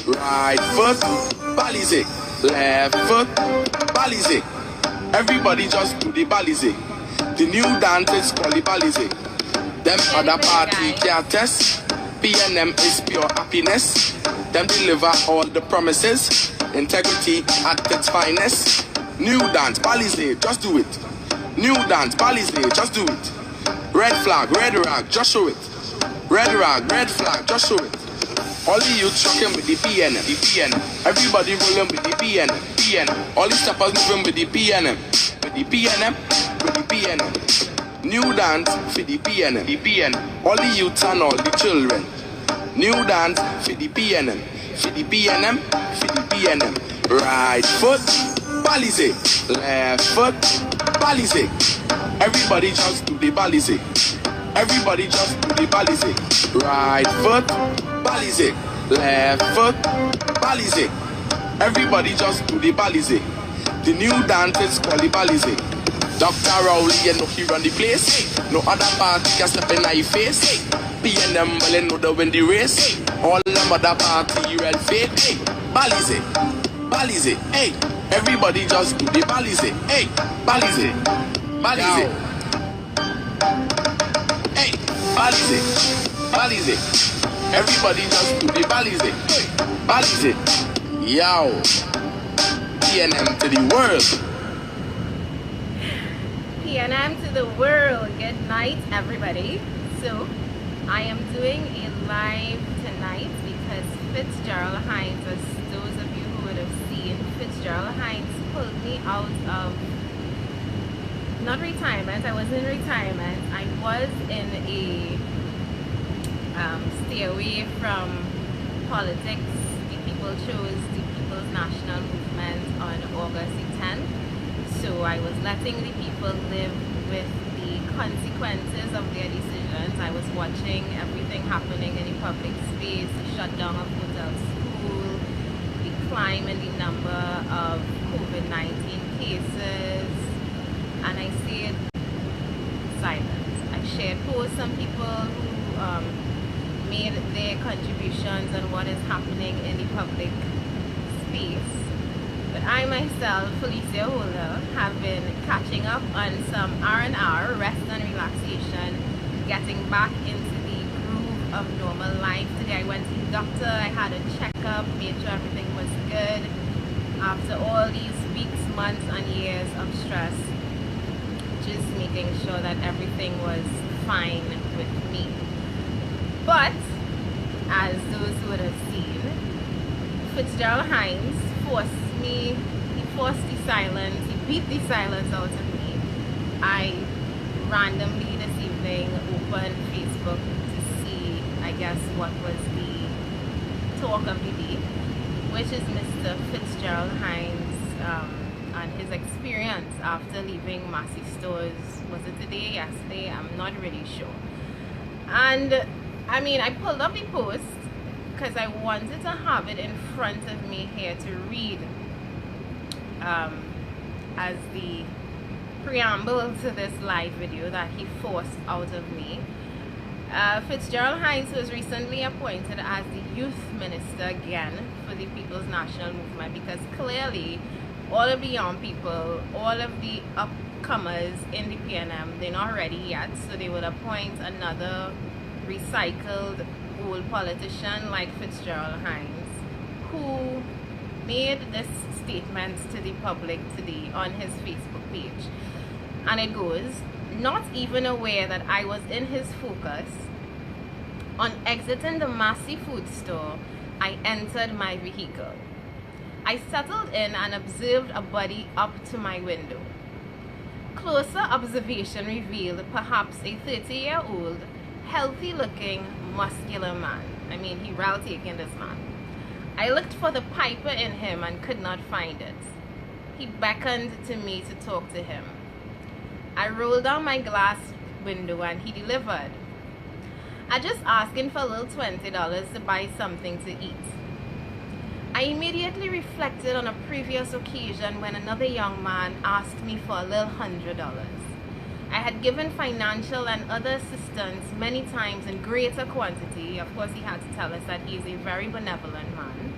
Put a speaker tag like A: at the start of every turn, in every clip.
A: Right foot, balize. Left foot, balize. Everybody just do the balize. The new dance is called the balize. Them other party can't test. PNM is pure happiness. Them deliver all the promises. Integrity at its finest. New dance, balize, just do it. New dance, balize, just do it. Red flag, red rag, just show it. Red rag, red flag, just show it. All the youth rocking with the PNM, the PNM. Everybody rolling with the PNM, PNM. All the steppers moving with the PNM, with the PNM, with the PNM. New dance for the PNM, the PNM. All the youths and all the children. New dance for the PNM, for the PNM, for the PNM. Right foot, balize. Left foot, balize. Everybody just do the balize. Everybody just do the balize. Right foot, balize. Left foot, balize. Everybody just do the balize. The new dance is called the balize. Dr. Rowley, you know he run the place. No other party can step in your face. PNM well know the win the race. All them other party real fake. Balize, balize, hey. Everybody just do the balize. Hey, balize, balize. Hey, balize, balize. Everybody just do the balize. Hey, balize. Yo, PNM to the world.
B: PNM to the world. Good night, everybody. So, I am doing a live tonight because Fitzgerald Hines, as those of you who would have seen, Fitzgerald Hines pulled me out of, not retirement, I was in retirement. I was in a stay away from politics. The people chose the People's National Movement on August the 10th. So I was letting the people live with the consequences of their decisions. I was watching everything happening in the public space, the shutdown of hotel school, the climb in the number of COVID-19 cases, and I stayed silent. I shared posts on people who made their contributions on what is happening in the public space. But I myself, Felicia, have been catching up on some R&R, rest and relaxation, getting back into the groove of normal life. Today I went to the doctor, I had a checkup, made sure everything was good. After all these weeks, months and years of stress, just making sure that everything was fine with me. But, as those who would have seen, Fitzgerald Hines he forced the silence, he beat the silence out of me. I randomly this evening opened Facebook to see, I guess, what was the talk of the day, which is Mr. Fitzgerald Hines and his experience after leaving Massey Stores. Was it today, yesterday? I'm not really sure. And I mean, I pulled up the post because I wanted to have it in front of me here to read as the preamble to this live video that he forced out of me. Fitzgerald Hines was recently appointed as the youth minister again for the People's National Movement, because clearly all of the young people, all of the upcomers in the PNM, they're not ready yet, so they will appoint another recycled old politician like Fitzgerald Hines, who made this statement to the public today on his Facebook page. And it goes, "Not even aware that I was in his focus, on exiting the Massey food store, I entered my vehicle. I settled in and observed a body up to my window. Closer observation revealed perhaps a 30-year-old, healthy-looking, muscular man." I mean, he well taken, this man. "I looked for the piper in him and could not find it. He beckoned to me to talk to him. I rolled down my glass window and he delivered. I just asked him for a little $20 to buy something to eat. I immediately reflected on a previous occasion when another young man asked me for a little $100. I had given financial and other assistance many times in greater quantity. Of course, he had to tell us that he is a very benevolent man.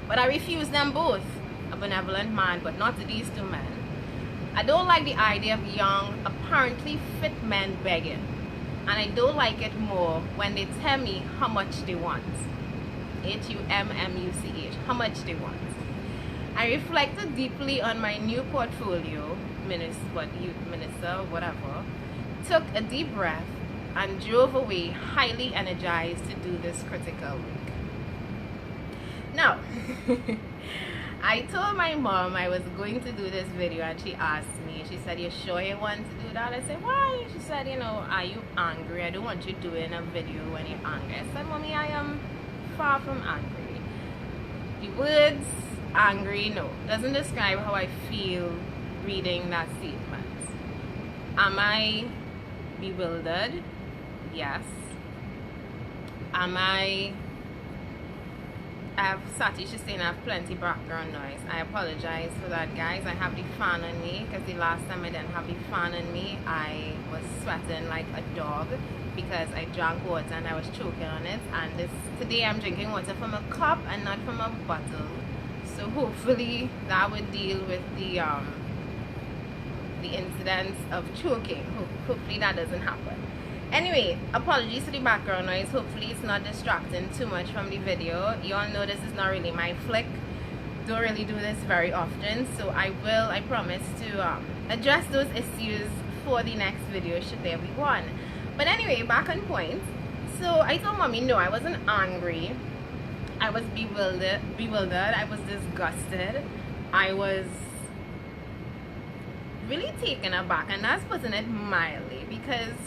B: But I refuse them both. A benevolent man, but not to these two men. I don't like the idea of young, apparently fit men begging. And I don't like it more when they tell me how much they want. HUMMUCH, how much they want. I reflected deeply on my new portfolio, youth minister, whatever, took a deep breath, and drove away highly energized to do this critical work. Now, I told my mom I was going to do this video, and she asked me, she said, "You sure you want to do that?" I said, "Why?" She said, "You know, are you angry? I don't want you doing a video when you're angry." I said, "Mommy, I am far from angry." The words angry, no, doesn't describe how I feel reading that statement. Am I bewildered? Yes. Am I have Satish is saying I have plenty background noise. I apologize for that, guys. I have the fan on me because the last time I didn't have the fan on me, I was sweating like a dog because I drank water and I was choking on it. And today I'm drinking water from a cup and not from a bottle. So hopefully that would deal with the incidents of choking. Hopefully that doesn't happen. Anyway, apologies for the background noise. Hopefully it's not distracting too much from the video. You all know this is not really my flick. Don't really do this very often, so I promise to address those issues for the next video should there be one. But anyway, back on point. So I told mommy no, I wasn't angry. I was bewildered. I was disgusted. I was really taken aback, and that's putting it mildly, because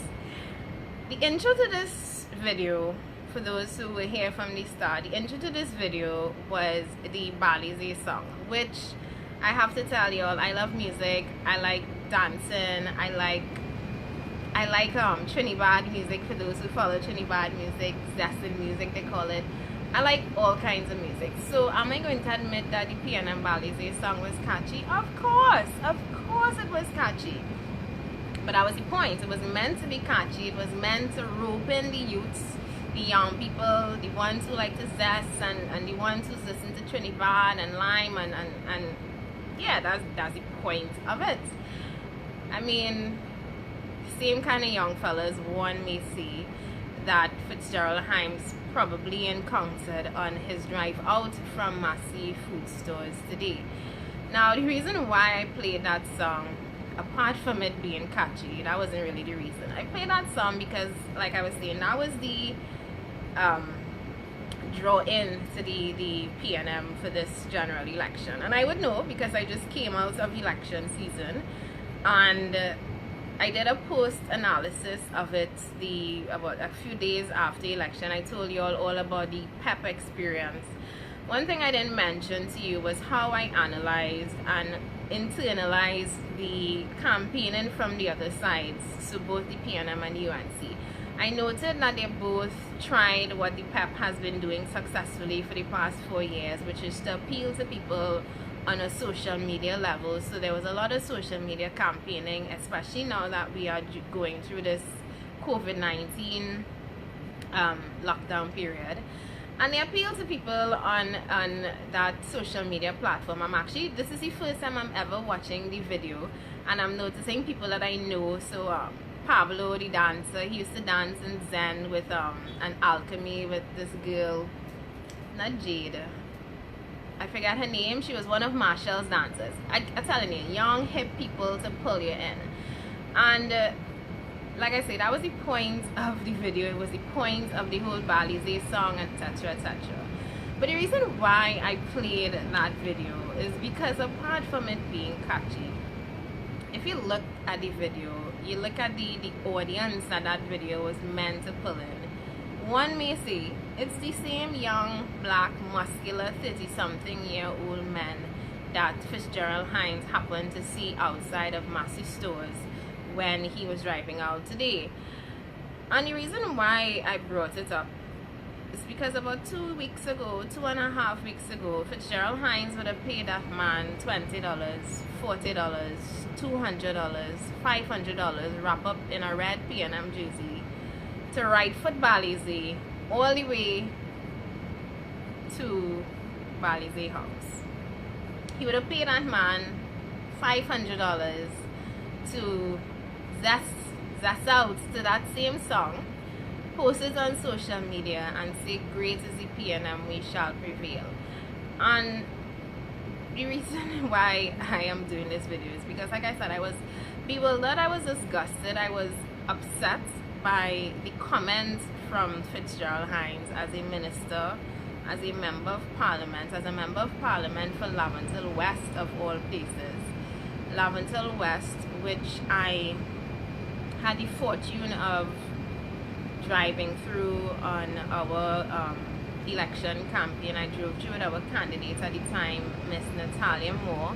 B: the intro to this video, for those who were here from the start, the intro to this video was the Balize song, which I have to tell y'all, I love music, I like dancing, I like Trinidad music, for those who follow Trinidad music, Zestin music they call it. I like all kinds of music. So am I going to admit that the PNM Balize song was catchy? Of course it was catchy. But that was the point. It was meant to be catchy. It was meant to rope in the youths, the young people, the ones who like to zest, and the ones who listen to Trinidad and Lime, and yeah, that's the point of it. I mean, same kind of young fellas one may see that Fitzgerald Himes probably encountered on his drive out from Massey food stores today. Now, the reason why I played that song, apart from it being catchy, that wasn't really the reason. I played that song because, like I was saying, that was the draw in to the PNM for this general election. And I would know because I just came out of election season, and I did a post analysis of it about a few days after election. I told you all about the PEP experience. One thing I didn't mention to you was how I analyzed and internalized the campaigning from the other sides, so both the PNM and the UNC. I noted that they both tried what the PEP has been doing successfully for the past 4 years, which is to appeal to people on a social media level. So there was a lot of social media campaigning, especially now that we are going through this COVID-19 lockdown period. And they appeal to people on that social media platform. This is the first time I'm ever watching the video, and I'm noticing people that I know. So Pablo, the dancer, he used to dance in Zen with an alchemy with this girl, not Jade, I forgot her name. She was one of Marshall's dancers. I'm telling you, young hip people to pull you in. And like I said, that was the point of the video. It was the point of the whole Balize song, etc, etc. But the reason why I played that video is because, apart from it being catchy, if you look at the video, you look at the audience that video was meant to pull in, one may say it's the same young, black, muscular 30-something-year-old men that Fitzgerald Himes happened to see outside of Massey stores when he was driving out today. And the reason why I brought it up is because about 2.5 weeks ago, Fitzgerald Himes would have paid that man $20, $40, $200, $500 wrap up in a red P&M jersey to ride foot Balize all the way to Balize house. He would have paid that man $500 to zest out to that same song, post it on social media, and say, "Great is the PNM, we shall prevail." And the reason why I am doing this video is because, like I said, I was bewildered, I was disgusted, I was upset by the comments from Fitzgerald Hines as a minister, as a member of parliament, for Laventille West of all places. Laventille West, which I had the fortune of driving through on our election campaign. I drove through with our candidate at the time, Miss Natalia Moore,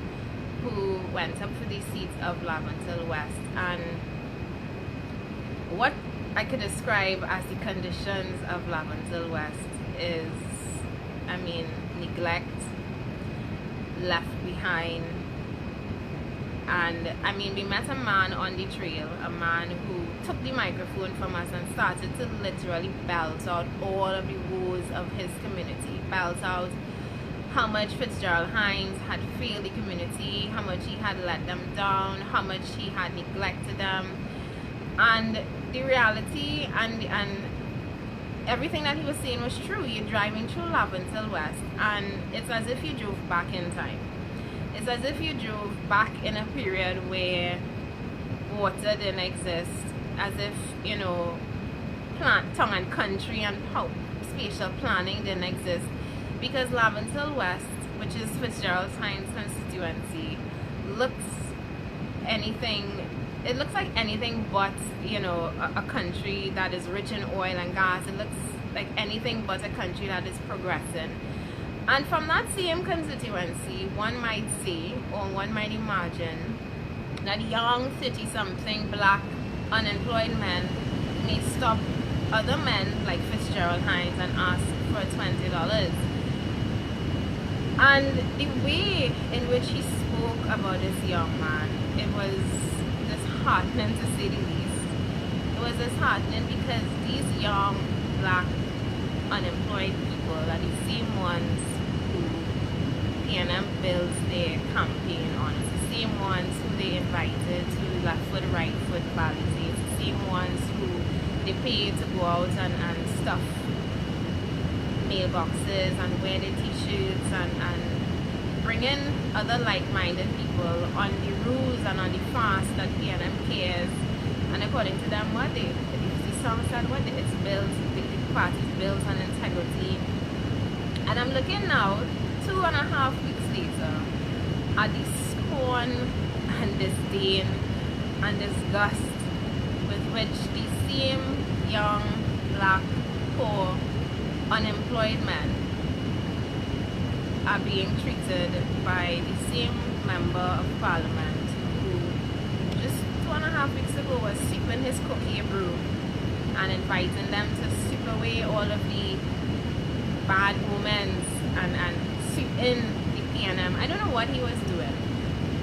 B: who went up for the seat of Laventille West. And what I could describe as the conditions of Laventille West is, I mean, neglect, left behind. And I mean, we met a man on the trail, a man who took the microphone from us and started to literally belt out all of the woes of his community, belt out how much Fitzgerald Hines had failed the community, how much he had let them down, how much he had neglected them. And the reality and everything that he was saying was true. You're driving through Laventille West and it's as if you drove back in time. It's as if you drove back in a period where water didn't exist, as if, you know, tongue and country and spatial planning didn't exist, because Laventille West, which is Fitzgerald Hines' constituency, looks like anything but, you know, a country that is rich in oil and gas. It looks like anything but a country that is progressing. And from that same constituency, one might say, or one might imagine, that young 30-something black unemployed men may stop other men like Fitzgerald Hines and ask for $20. And the way in which he spoke about this young man, it was disheartening to say the least. It was disheartening because these young black unemployed people are the same ones who PNM builds their campaign on. It's the same ones who they invited to left foot, right foot Balize. It's the same ones who they pay to go out and stuff mailboxes and wear their t-shirts and bring in other like-minded people on the rules and on the fast that PNM cares. And according to them, what the song said, what it's built, the party's built on integrity. And I'm looking now, 2.5 weeks later, at the scorn and disdain and disgust with which the same young, black, poor, unemployed men are being treated by the same member of parliament who just 2.5 weeks ago was sweeping his cookie broom and inviting them to sweep away all of the bad omens and sweep in the PNM. I don't know what he was doing,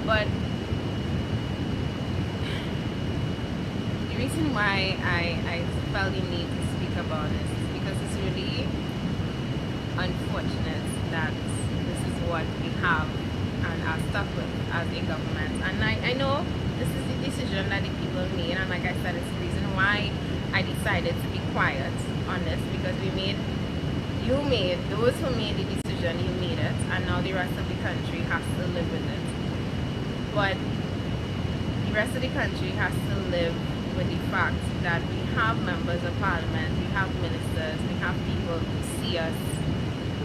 B: but the reason why I felt the need to speak about this is because it's really unfortunate that this is what we have and are stuck with as a government. And I know this is the decision that the people made, and like I said, it's the reason why I decided to be quiet on this, because those who made the decision, you made it, and now the rest of the country has to live with it. But the rest of the country has to live with the fact that we have members of parliament, we have ministers, we have people who see us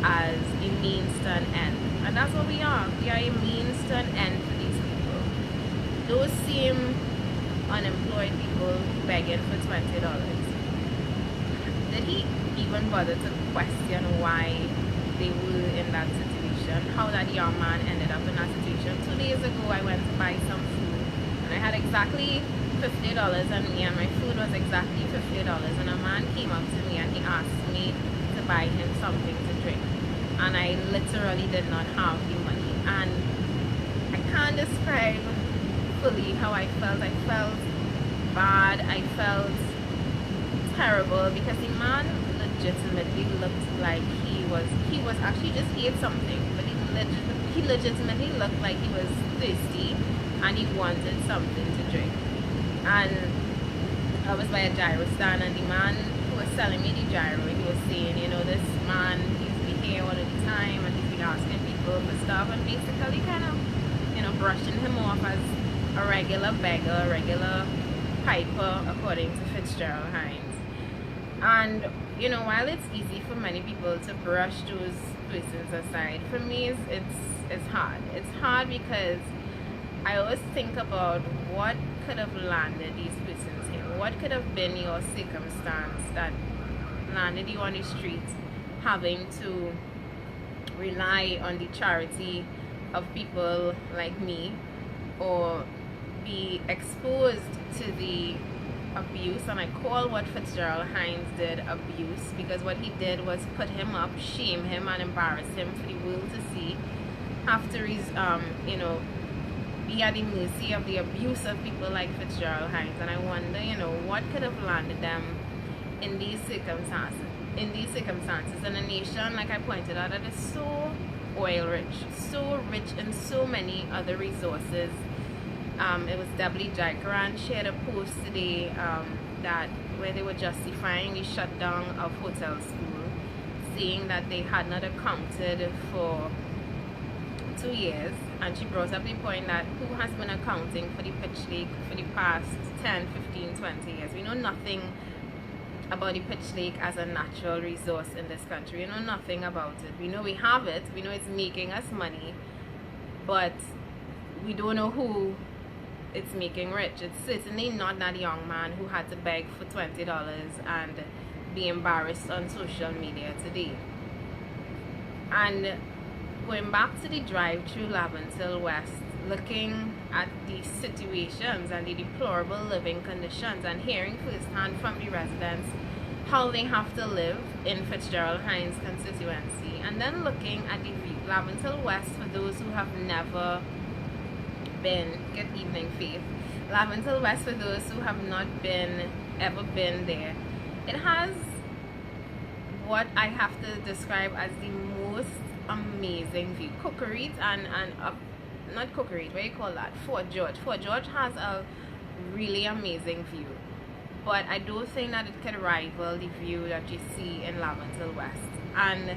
B: as a means to an end. And that's what we are. We are a means to an end for these people. Those same unemployed people begging for $20. Did he even bother to question why they were in that situation? How that young man ended up in that situation? 2 days ago I went to buy some food and I had exactly $50 on me, and my food was exactly $50, and a man came up to me and he asked me to buy him something to drink, and I literally did not have the money. And I can't describe fully how I felt. I felt bad, I felt terrible, because the man legitimately looked like he he was actually just ate something, but he legitimately looked like he was thirsty and he wanted something to drink. And I was by a gyro stand, and the man who was selling me the gyro, he was saying, you know, this man, he's been here all of the time and he's been asking people for stuff, and basically kind of, you know, brushing him off as a regular beggar, a regular piper, according to Fitzgerald Hines. And you know, while it's easy for many people to brush those persons aside, for me it's hard. It's hard because I always think about what could have landed these persons here. What could have been your circumstance that landed you on the street, having to rely on the charity of people like me, or be exposed to the abuse. And I call what Fitzgerald Hines did abuse, because what he did was put him up, shame him, and embarrass him for the world to see. After he's you know, be at the mercy of the abuse of people like Fitzgerald Hines. And I wonder, you know, what could have landed them in these circumstances. In a nation, like I pointed out, that is so oil rich, so rich in so many other resources. It was Debbie Jaikaran shared a post today that where they were justifying the shutdown of Hotel School, saying that they had not accounted for 2 years, and she brought up the point that who has been accounting for the pitch lake for the past 10, 15, 20 years? We know nothing about the pitch lake as a natural resource in this country. We know nothing about it. We know we have it, we know it's making us money, but we don't know who it's making rich. It's certainly not that young man who had to beg for $20 and be embarrassed on social media today. And going back to the drive through Laventille West, looking at the situations and the deplorable living conditions, and hearing firsthand from the residents how they have to live in Fitzgerald Hines constituency, and then looking at the view. Laventille West, for those who have never been, good evening Faith. Laventille West, for those who have not ever been there, it has what I have to describe as the most amazing view. Cookeriet and not Cookeriet, what do you call that? Fort George has a really amazing view, but I don't think that it can rival the view that you see in Laventille West. And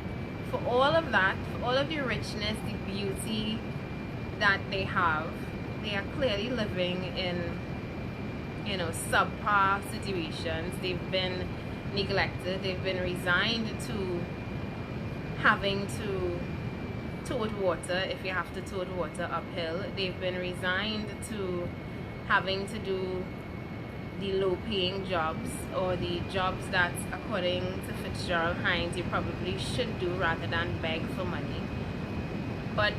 B: for all of that, for all of the richness, the beauty that they have, they are clearly living in, you know, subpar situations. They've been neglected. They've been resigned to having to tote water if you have to tote water uphill. They've been resigned to having to do the low-paying jobs, or the jobs that, according to Fitzgerald Hines, you probably should do rather than beg for money. But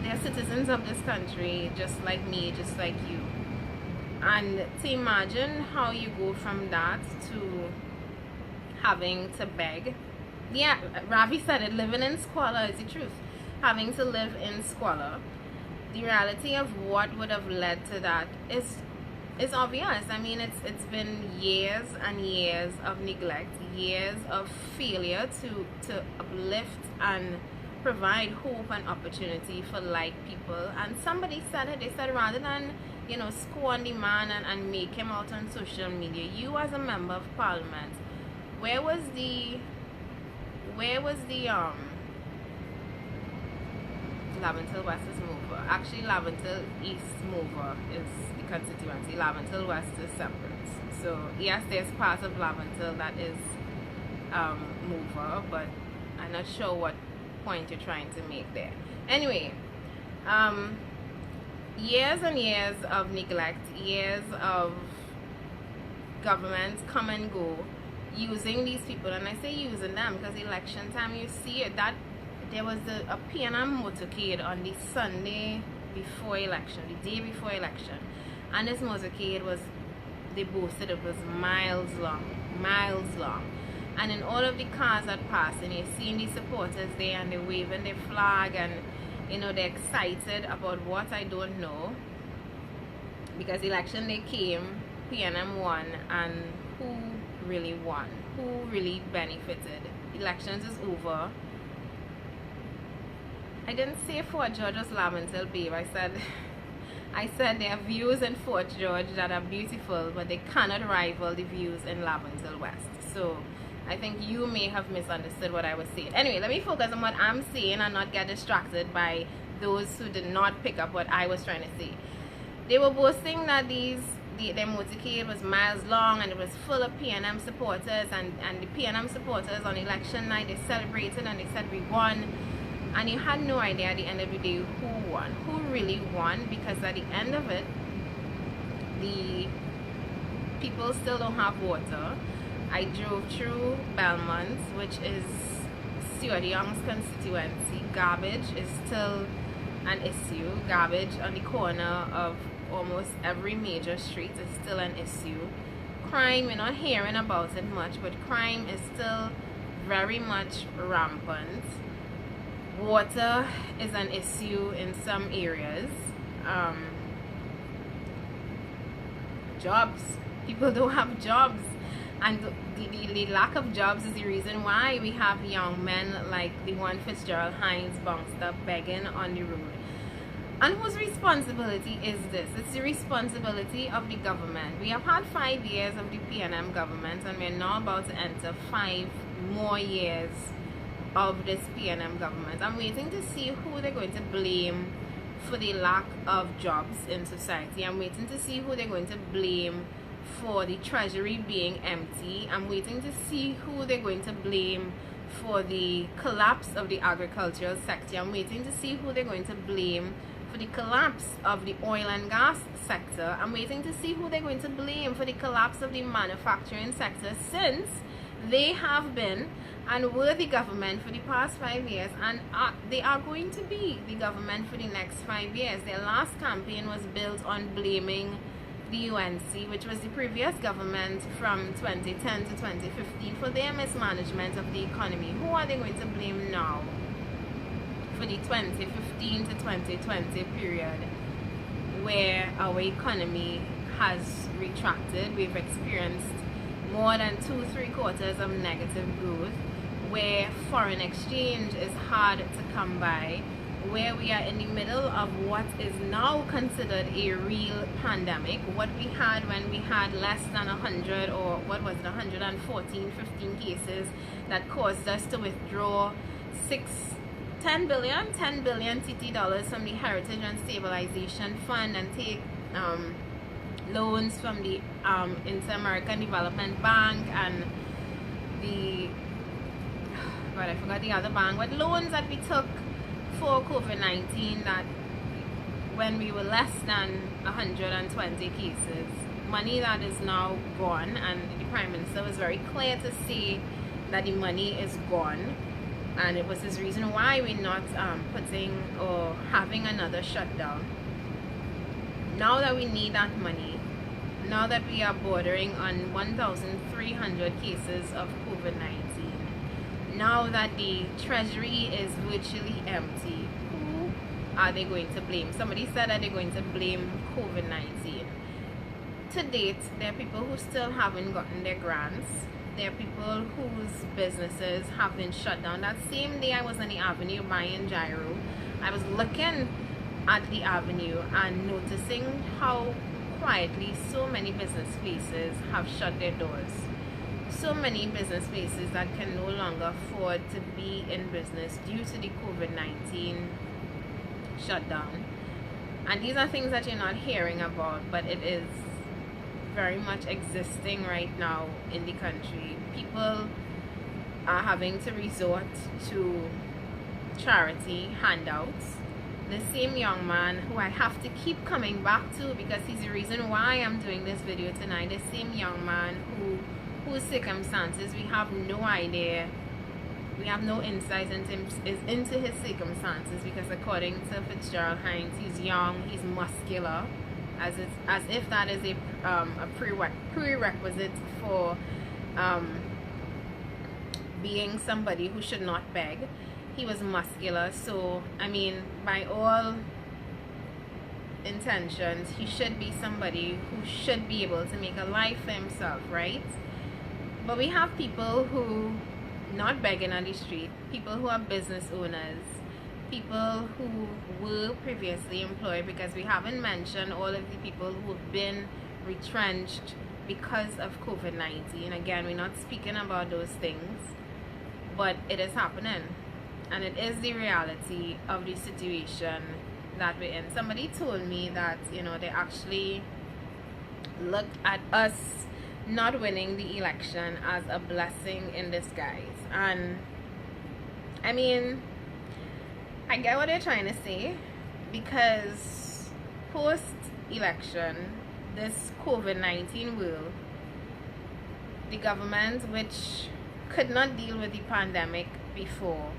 B: they're citizens of this country, just like me, just like you. And to imagine how you go from that to having to beg. Yeah, Ravi said it, living in squalor is the truth. Having to live in squalor. The reality of what would have led to that is obvious. I mean, it's been years and years of neglect, years of failure to uplift and provide hope and opportunity for like people. And somebody said it, they said, rather than, you know, scorn the man and make him out on social media, you as a member of parliament, where was the Laventille West is mover. Actually, Laventille East mover is the constituency. Laventille West is separate. So yes, there's part of Laventille that is mover, but I'm not sure what point you're trying to make there. Anyway, years and years of neglect, years of governments come and go, using these people. And I say using them because election time, you see it, that there was a P&M motorcade on the Sunday before election, the day before election, and this motorcade was, they boasted it was miles long, and in all of the cars that pass, and you're seeing the supporters there, and they're waving their flag, and you know, they're excited about what, I don't know, because election day came, P&M won, and who really won? Who really benefited? elections is over. I didn't say Fort George was Laventille, babe. I said there are views in Fort George that are beautiful, but they cannot rival the views in Laventille West. So I think you may have misunderstood what I was saying. Anyway, let me focus on what I'm saying and not get distracted by those who did not pick up what I was trying to say. They were boasting that their motorcade was miles long and it was full of PNM supporters, and the PNM supporters on election night, they celebrated and they said we won. And you had no idea at the end of the day who won, who really won, because at the end of it, the people still don't have water. I drove through Belmont, which is Stuart Young's constituency. Garbage is still an issue. Garbage on the corner of almost every major street is still an issue. Crime, we're not hearing about it much, but crime is still very much rampant. Water is an issue in some areas. Jobs, people don't have jobs, and the lack of jobs is the reason why we have young men like the one Fitzgerald Hines bounced up begging on the road. And whose responsibility is this? It's the responsibility of the government. We have had 5 years of the PNM government, and we're now about to enter 5 more years of this PNM government. I'm waiting to see who they're going to blame for the lack of jobs in society. I'm waiting to see who they're going to blame for the treasury being empty. I'm waiting to see who they're going to blame for the collapse of the agricultural sector. I'm waiting to see who they're going to blame for the collapse of the oil and gas sector. I'm waiting to see who they're going to blame for the collapse of the manufacturing sector, since they have been and were the government for the past 5 years, and they are going to be the government for the next 5 years. Their last campaign was built on blaming the UNC, which was the previous government from 2010 to 2015, for their mismanagement of the economy. Who are they going to blame now for the 2015 to 2020 period, where our economy has retracted? We've experienced more than 2-3 quarters of negative growth, where foreign exchange is hard to come by, where we are in the middle of what is now considered a real pandemic. What we had when we had less than 100, or what was it, 114, 15 cases that caused us to withdraw 10 billion TT dollars from the Heritage and Stabilization Fund and take loans from the Inter-American Development Bank and the, but I forgot the other bank, but loans that we took for COVID-19, that when we were less than 120 cases, money that is now gone, and the Prime Minister was very clear to say that the money is gone, and it was his reason why we're not putting or having another shutdown. Now that we need that money, now that we are bordering on 1,300 cases of COVID-19, now that the treasury is virtually empty, who are they going to blame? Somebody said that they're going to blame COVID-19. To date, there are people who still haven't gotten their grants. There are people whose businesses have been shut down. That same day I was on the avenue buying gyro, I was looking at the avenue and noticing how quietly so many business places have shut their doors. So many business places that can no longer afford to be in business due to the COVID-19 shutdown. And these are things that you're not hearing about, but it is very much existing right now in the country. People are having to resort to charity handouts. The same young man who I have to keep coming back to, because he's the reason why I'm doing this video tonight, the same young man whose circumstances we have no idea, we have no insight into his circumstances, because according to Fitzgerald Hines, he's young, he's muscular, as if that is a prerequisite for being somebody who should not beg. He was muscular, so I mean, by all intentions, he should be somebody who should be able to make a life for himself, right? But we have people who not begging on the street, people who are business owners, people who were previously employed, because we haven't mentioned all of the people who have been retrenched because of COVID-19. Again, we're not speaking about those things, but it is happening, and it is the reality of the situation that we're in. Somebody told me that, they actually looked at us not winning the election as a blessing in disguise. And I mean, I get what they're trying to say, because post-election, this COVID-19 world, the government, which could not deal with the pandemic before,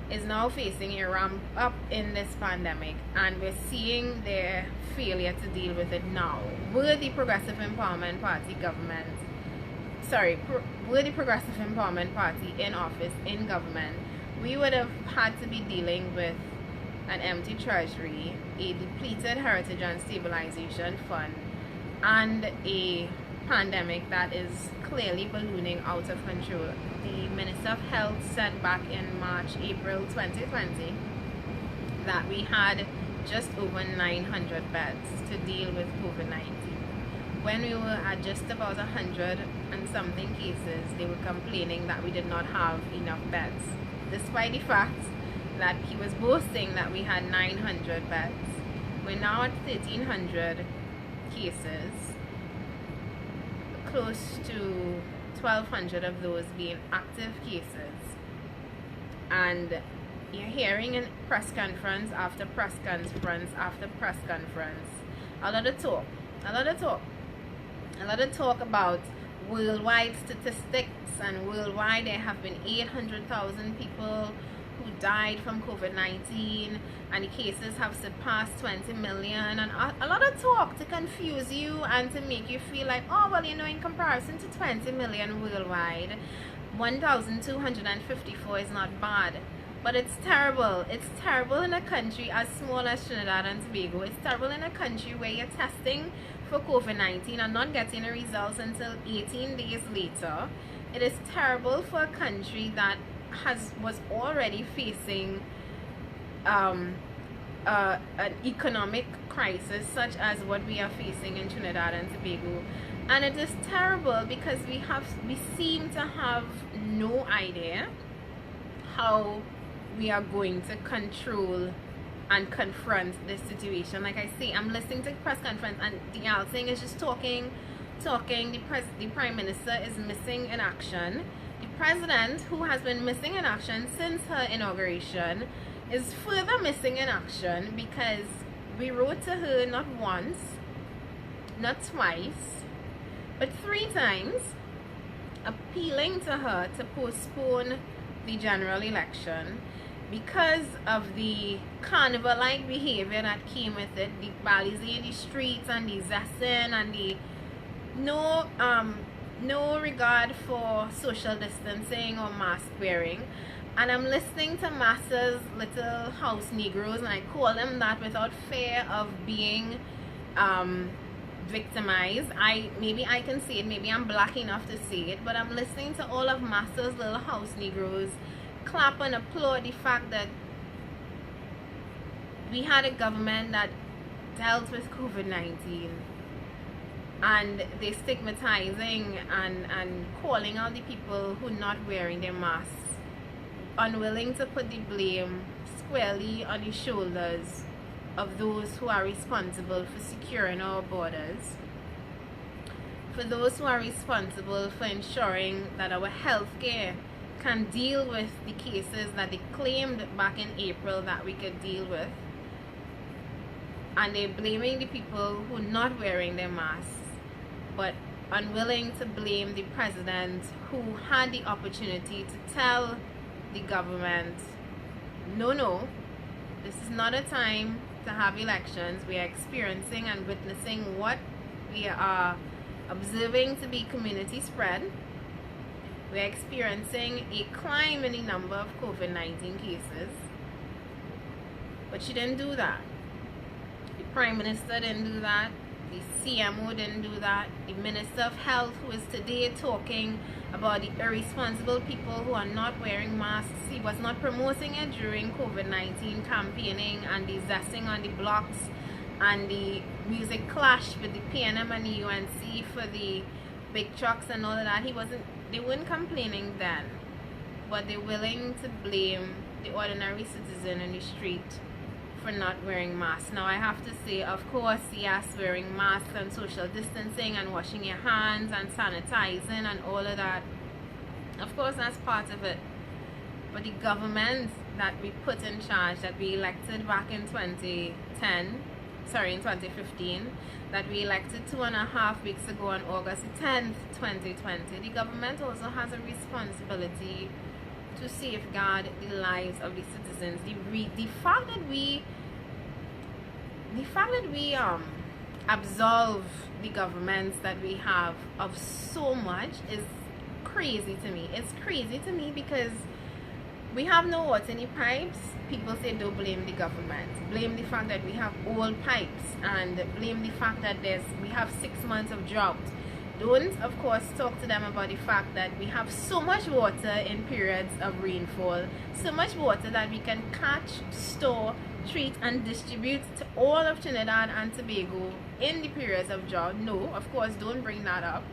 B: is now facing a ramp up in this pandemic, and we're seeing their failure to deal with it now. Were the Progressive Empowerment Party were the Progressive Empowerment Party in office, in government, we would have had to be dealing with an empty treasury, a depleted heritage and stabilization fund, and a pandemic that is clearly ballooning out of control. The Minister of Health said back in April 2020 that we had just over 900 beds to deal with COVID-19. When we were at just about 100 and something cases, they were complaining that we did not have enough beds, despite the fact that he was boasting that we had 900 beds. We're now at 1,300 cases, close to 1,200 of those being active cases, and you're hearing in press conference after press conference after press conference a lot of talk about worldwide statistics, and worldwide there have been 800,000 people who died from COVID-19, and the cases have surpassed 20 million, and a lot of talk to confuse you and to make you feel like, oh well, in comparison to 20 million worldwide, 1,254 is not bad. But it's terrible. It's terrible in a country as small as Trinidad and Tobago. It's terrible in a country where you're testing for COVID-19 and not getting the results until 18 days later. It is terrible for a country that was already facing an economic crisis such as what we are facing in Trinidad and Tobago. And it is terrible because we seem to have no idea how we are going to control and confront this situation. Like I say, I'm listening to the press conference and the Al thing is just talking. The Prime Minister is missing in action. The President, who has been missing in action since her inauguration, is further missing in action, because we wrote to her not once, not twice, but 3 times, appealing to her to postpone the general election because of the carnival-like behavior that came with it, the balisé in the streets and the zesting and the no regard for social distancing or mask wearing. And I'm listening to Massa's little house Negroes, and I call them that without fear of being victimized. Maybe I can say it, maybe I'm black enough to say it, but I'm listening to all of Massa's little house Negroes clap and applaud the fact that we had a government that dealt with COVID-19, and they stigmatizing and calling out the people who not wearing their masks, unwilling to put the blame squarely on the shoulders of those who are responsible for securing our borders, for those who are responsible for ensuring that our healthcare can deal with the cases that they claimed back in April that we could deal with. And they're blaming the people who are not wearing their masks, but unwilling to blame the president, who had the opportunity to tell the government, no, this is not a time to have elections. We are experiencing and witnessing what we are observing to be community spread. We're experiencing a climb in the number of COVID-19 cases. But she didn't do that. The Prime Minister didn't do that. The CMO didn't do that. The Minister of Health, who is today talking about the irresponsible people who are not wearing masks, he was not promoting it during COVID-19 campaigning and the zesting on the blocks and the music clash with the PNM and the UNC for the big trucks and all of that. They weren't complaining then, but they're willing to blame the ordinary citizen in the street for not wearing masks. Now I have to say, of course, yes, wearing masks and social distancing and washing your hands and sanitizing and all of that, of course that's part of it. But the government that we put in charge, that we elected back in 2015, that we elected 2.5 weeks ago on August 10th, 2020, the government also has a responsibility to safeguard the lives of the citizens. The fact that we absolve the governments that we have of so much is crazy to me. It's crazy to me because we have no water in the pipes. People say don't blame the government. Blame the fact that we have old pipes, and blame the fact that we have 6 months of drought. Don't, of course, talk to them about the fact that we have so much water in periods of rainfall, so much water that we can catch, store, treat, and distribute to all of Trinidad and Tobago in the periods of drought. No, of course, don't bring that up.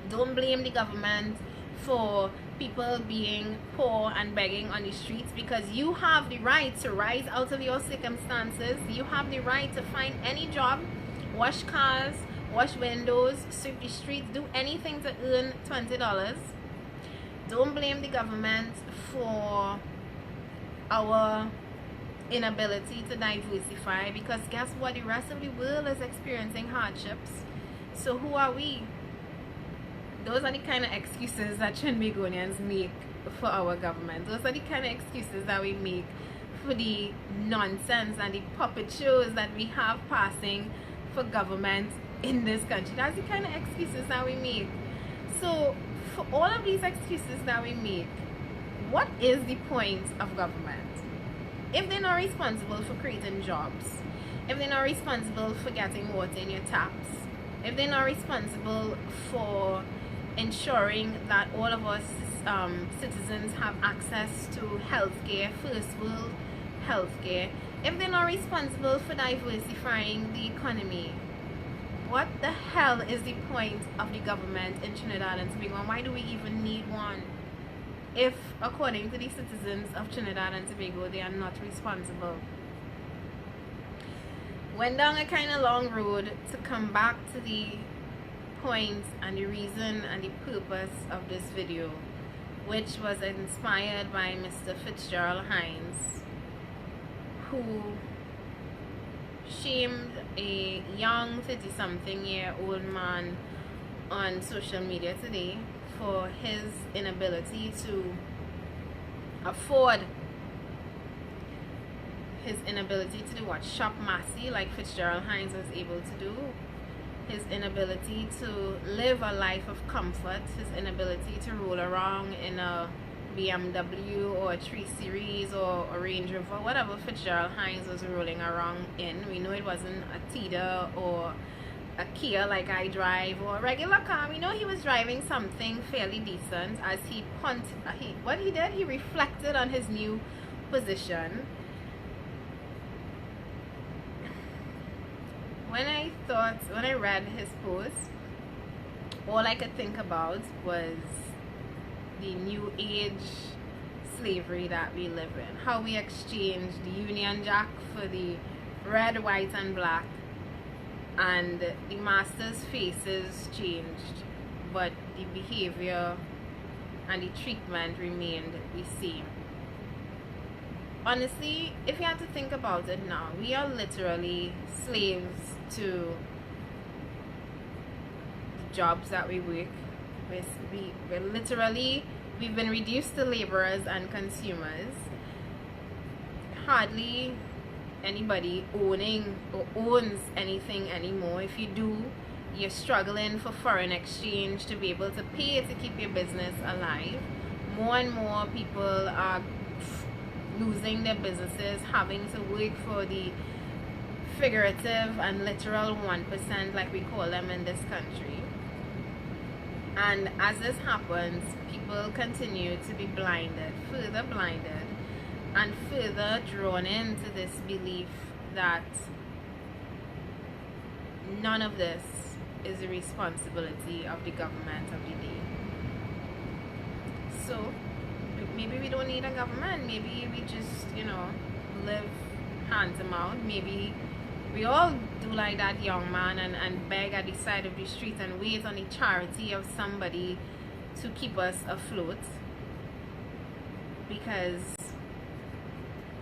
B: Don't blame the government for people being poor and begging on the streets, because you have the right to rise out of your circumstances. You have the right to find any job, wash cars, wash windows, sweep the streets, do anything to earn $20. Don't blame the government for our inability to diversify, because guess what? The rest of the world is experiencing hardships. So who are we? Those are the kind of excuses that Trinbagonians make for our government. Those are the kind of excuses that we make for the nonsense and the puppet shows that we have passing for government in this country. That's the kind of excuses that we make. So for all of these excuses that we make, what is the point of government? If they're not responsible for creating jobs, if they're not responsible for getting water in your taps, if they're not responsible for ensuring that all of us citizens have access to healthcare, first world healthcare, if they're not responsible for diversifying the economy, what the hell is the point of the government in Trinidad and Tobago? Why do we even need one if, according to the citizens of Trinidad and Tobago, they are not responsible? Went down a kind of long road to come back to the point and the reason and the purpose of this video, which was inspired by Mr. Fitzgerald Hines, who shamed a young 30-something-year-old man on social media today for his inability to afford, his inability to do what? Shop Massey like Fitzgerald Hines was able to do, his inability to live a life of comfort, his inability to roll around in a BMW or a 3 Series or a Range Rover, whatever Fitzgerald Hines was rolling around in. We know it wasn't a Tida or a Kia like I drive or a regular car. We know he was driving something fairly decent as he what he did, he reflected on his new position. When I read his post, all I could think about was the new age slavery that we live in. How we exchange the Union Jack for the red, white, and black, and the masters' faces changed, but the behavior and the treatment remained the same. Honestly, if you had to think about it now, we are literally slaves to the jobs that we work. We're literally, we've been reduced to laborers and consumers. Hardly anybody owning or owns anything anymore. If you do, you're struggling for foreign exchange to be able to pay to keep your business alive. More and more people are losing their businesses, having to work for the figurative and literal 1%, like we call them in this country. And as this happens, people continue to be blinded, further blinded, and further drawn into this belief that none of this is the responsibility of the government of the day. So maybe we don't need a government. Maybe we just, live hand to mouth. Maybe we all do like that young man and beg at the side of the street and wait on the charity of somebody to keep us afloat. Because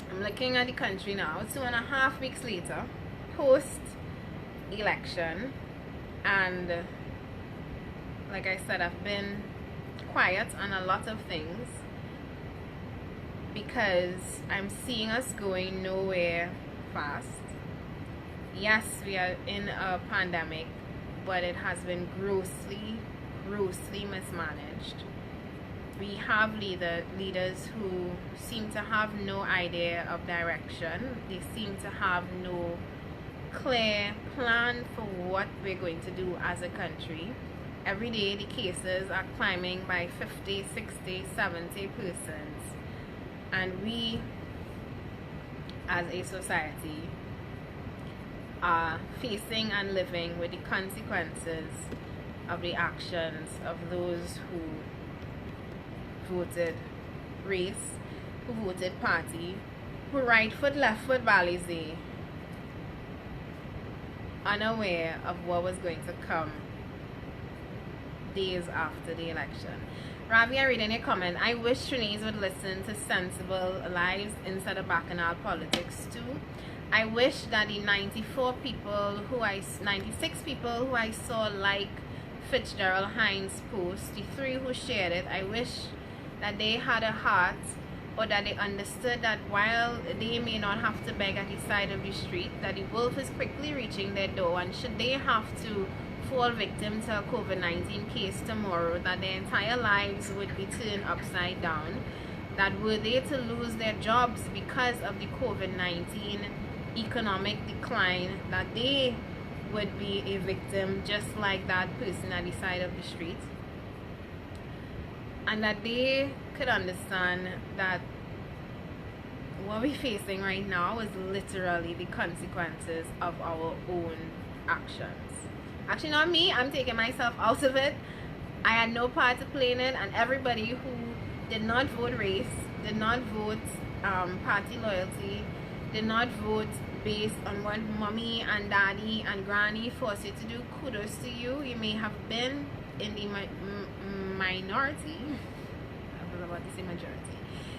B: I'm looking at the country now, 2.5 weeks later, post-election, and like I said, I've been quiet on a lot of things because I'm seeing us going nowhere fast. Yes, we are in a pandemic, but it has been grossly mismanaged. We have leaders who seem to have no idea of direction. They seem to have no clear plan for what we're going to do as a country. Every day the cases are climbing by 50, 60, 70 persons. And we, as a society, are facing and living with the consequences of the actions of those who voted race, who voted party, who right foot, left foot, balize, unaware of what was going to come days after the election. Ravi, I read in your comment, I wish Trinese would listen to sensible lives instead of bacchanal politics too. I wish that the 96 people who I saw like Fitzgerald Hines' post, the 3 who shared it, I wish that they had a heart, or that they understood that while they may not have to beg at the side of the street, that the wolf is quickly reaching their door, and should they have to fall victim to a COVID-19 case tomorrow, that their entire lives would be turned upside down, that were they to lose their jobs because of the COVID-19 economic decline, that they would be a victim just like that person at the side of the street, and that they could understand that what we're facing right now is literally the consequences of our own actions. Actually, not me, I'm taking myself out of it. I had no part to play in it, and everybody who did not vote race, did not vote party loyalty, did not vote based on what mommy and daddy and granny forced you to do, kudos to you. You may have been in the minority. I was about to say majority.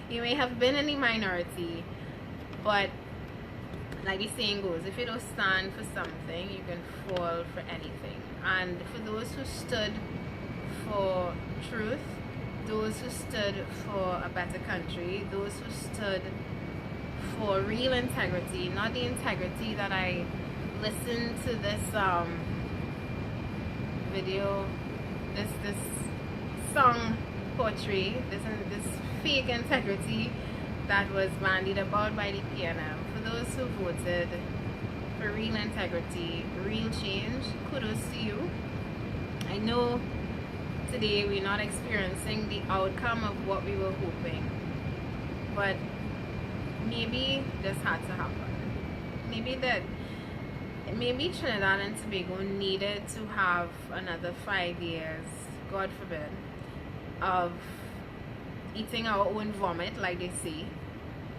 B: You may have been in the minority, but like the saying goes, if you don't stand for something, you can fall for anything. And for those who stood for truth, those who stood for a better country, those who stood for real integrity, not the integrity that I listened to this video, this song poetry, this fake integrity that was bandied about by the PNM. For those who voted for real integrity, real change, kudos to you. I know today we're not experiencing the outcome of what we were hoping, but maybe this had to happen. Maybe Trinidad and Tobago needed to have another 5 years, God forbid, of eating our own vomit, like they say,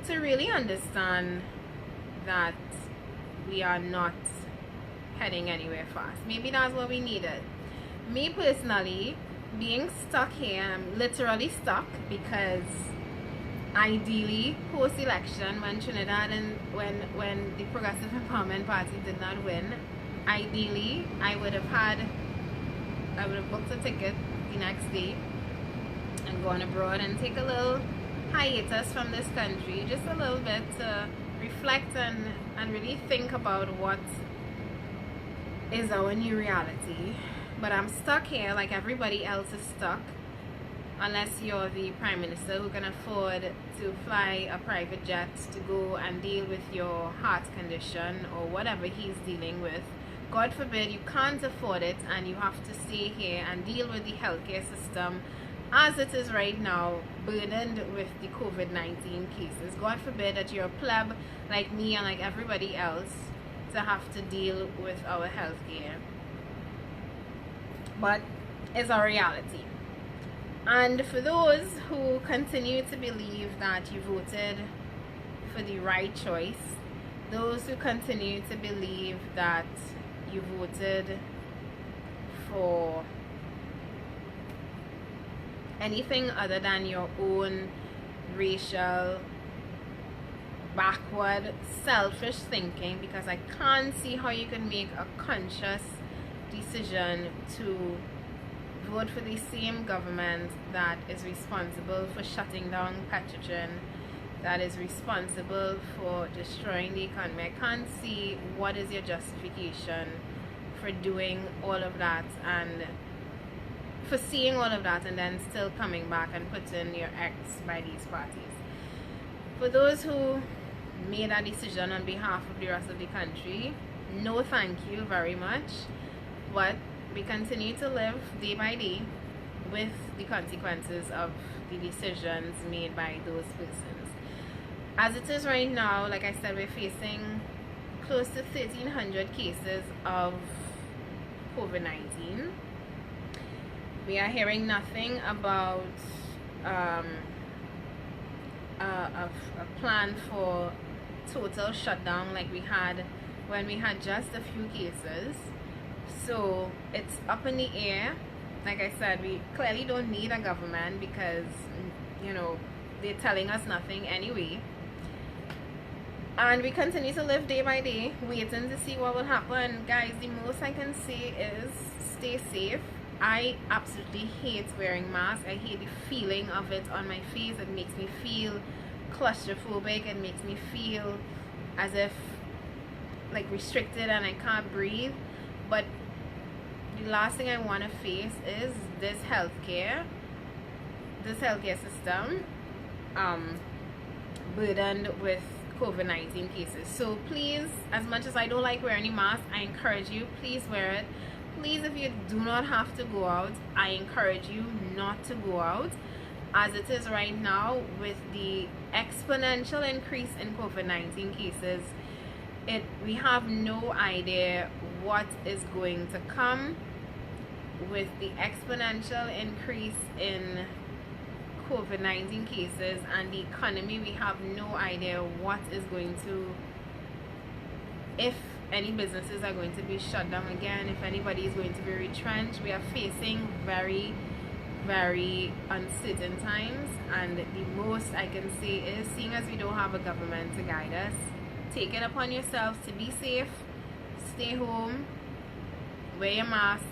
B: to really understand that we are not heading anywhere fast. Maybe that's what we needed. Me personally, being stuck here, I'm literally stuck because ideally post-election, when Trinidad and when the Progressive Empowerment Party did not win, ideally I would have booked a ticket the next day and gone abroad and take a little hiatus from this country, just a little bit, to reflect and really think about what is our new reality. But I'm stuck here like everybody else is stuck unless you're the Prime Minister who can afford to fly a private jet to go and deal with your heart condition or whatever he's dealing with. God forbid you can't afford it and you have to stay here and deal with the healthcare system as it is right now, burdened with the COVID-19 cases. God forbid that you're a pleb like me and like everybody else to have to deal with our healthcare. But it's a reality. And for those who continue to believe that you voted for the right choice, those who continue to believe that you voted for anything other than your own racial, backward, selfish thinking, because I can't see how you can make a conscious decision to vote for the same government that is responsible for shutting down petrogen, that is responsible for destroying the economy. I can't see what is your justification for doing all of that and for seeing all of that and then still coming back and putting your X by these parties. For those who made a decision on behalf of the rest of the country, no thank you very much, but we continue to live day by day with the consequences of the decisions made by those persons. As it is right now, like I said, we're facing close to 1,300 cases of COVID-19. We are hearing nothing about a plan for total shutdown like we had when we had just a few cases. So it's up in the air. Like I said, we clearly don't need a government because, you know, they're telling us nothing anyway. And we continue to live day by day, waiting to see what will happen. Guys, the most I can say is stay safe. I absolutely hate wearing masks. I hate the feeling of it on my face. It makes me feel claustrophobic. It makes me feel as if like restricted and I can't breathe. But the last thing I want to face is this healthcare system burdened with COVID-19 cases. So please, as much as I don't like wearing a mask, I encourage you, please wear it. Please, if you do not have to go out, I encourage you not to go out. As it is right now, with the exponential increase in COVID-19 cases, we have no idea what is going to come. With the exponential increase in COVID-19 cases and the economy, we have no idea what is going to, if any businesses are going to be shut down again, if anybody is going to be retrenched. We are facing very, very uncertain times, and the most I can say is, seeing as we don't have a government to guide us, take it upon yourselves to be safe, stay home, wear your masks,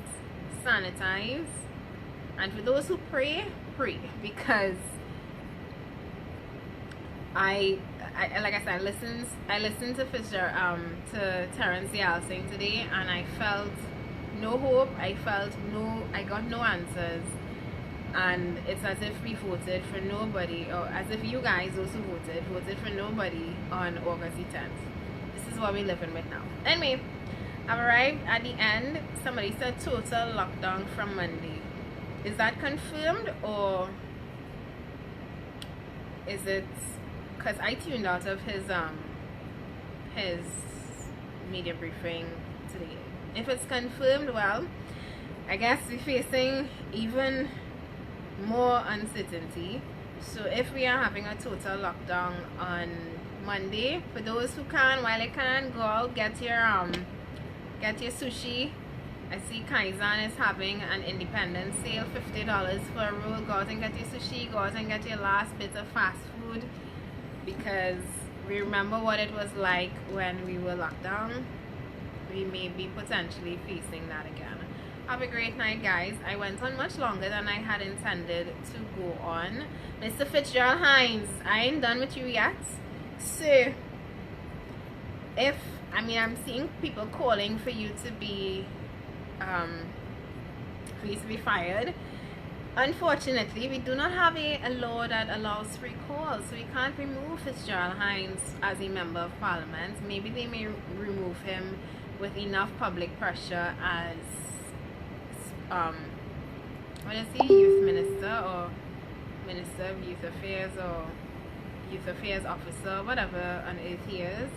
B: sanitize, and for those who pray, because I like I said, I listened to to Terrence Yalsing today, and I felt no hope. I got no answers, and it's as if we voted for nobody, or as if you guys also voted for nobody on August the 10th. This is what we're living with now. Anyway, I've arrived at the end. Somebody said total lockdown from Monday. Is that confirmed, or is it? Because I tuned out of his media briefing today. If it's confirmed, well, I guess we're facing even more uncertainty. So if we are having a total lockdown on Monday, for those who can, while they can, go out, get your sushi. I see Kaizen is having an independent sale, $50 for a roll. Go out and get your sushi, go out and get your last bit of fast food, because we remember what it was like when we were locked down. We may be potentially facing that again. Have a great night, guys. I went on much longer than I had intended to go on. Mr. Fitzgerald Hines, I ain't done with you yet. So I'm seeing people calling for you to be fired. Unfortunately, we do not have a law that allows free calls, so we can't remove Fitzgerald Hines as a member of parliament. Maybe they may remove him with enough public pressure as, what is he, youth minister or minister of youth affairs or youth affairs officer, whatever on earth he is.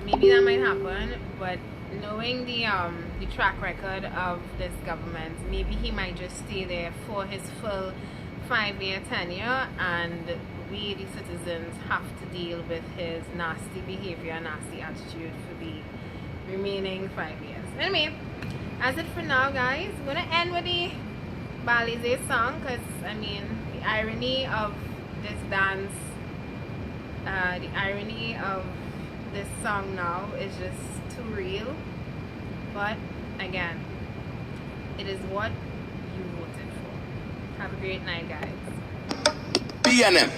B: Maybe that might happen, but knowing the track record of this government, maybe he might just stay there for his full 5-year tenure, and we the citizens have to deal with his nasty behavior, nasty attitude for the remaining 5 years. Anyway, that's it for now, guys. I'm gonna end with the Balize song, because I mean the irony of this dance, the irony of this song now is just too real. But again, it is what you voted for. Have a great night, guys.
A: BNM.